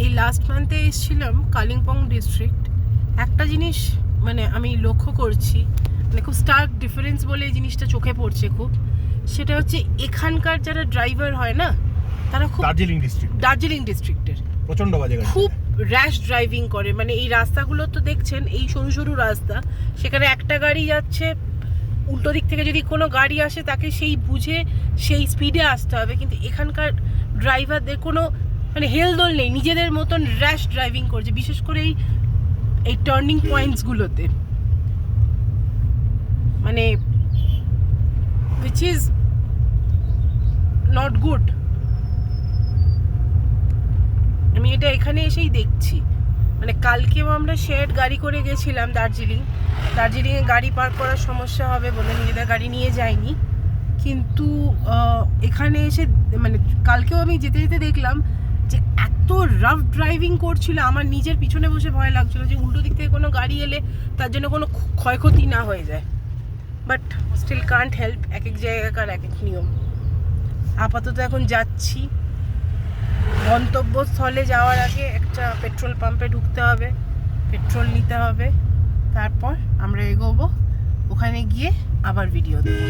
এই লাস্ট মান্থে এসেছিলাম কালিম্পং ডিস্ট্রিক্ট। একটা জিনিস মানে আমি লক্ষ্য করছি, মানে খুব স্টার্ক ডিফারেন্স বলে এই জিনিসটা চোখে পড়ছে খুব, সেটা হচ্ছে এখানকার যারা ড্রাইভার হয় না, তারা খুব দার্জিলিং ডিস্ট্রিক্টের প্রচন্ড বাজে গাড়ি, খুব র্যাশ ড্রাইভিং করে। মানে এই রাস্তাগুলো তো দেখছেন, এই সরু সরু রাস্তা, সেখানে একটা গাড়ি যাচ্ছে, উল্টো দিক থেকে যদি কোনো গাড়ি আসে তাকে সেই বুঝে সেই স্পিডে আসতে হবে। কিন্তু এখানকার ড্রাইভারদের কোনো মানে হেলদোল নেই, নিজেদের মতন র্যাশ ড্রাইভিং করছে, বিশেষ করে এই টার্নিং পয়েন্টসগুলোতে, মানে উইচ ইজ নট গুড। আমি এটা এখানে এসেই দেখছি। মানে কালকেও আমরা শেয়ার্ড গাড়ি করে গেছিলাম দার্জিলিংয়ে গাড়ি পার্ক করার সমস্যা হবে বলে নিজেদের গাড়ি নিয়ে যাইনি, কিন্তু এখানে এসে মানে কালকেও আমি যেতে যেতে দেখলাম যে এত রাফ ড্রাইভিং করছিল, আমার নিজের পিছনে বসে ভয় লাগছিল যে উল্টো দিক থেকে কোনো গাড়ি এলে তার জন্য কোনো ক্ষয়ক্ষতি না হয়ে যায়। বাট স্টিল কান্ট হেল্প, এক এক জায়গাকার এক এক নিয়ম। আপাতত এখন যাচ্ছি, গন্তব্যস্থলে যাওয়ার আগে একটা পেট্রোল পাম্পে ঢুকতে হবে, পেট্রোল নিতে হবে, তারপর আমরা এগোবো, ওখানে গিয়ে আবার ভিডিও দেবো।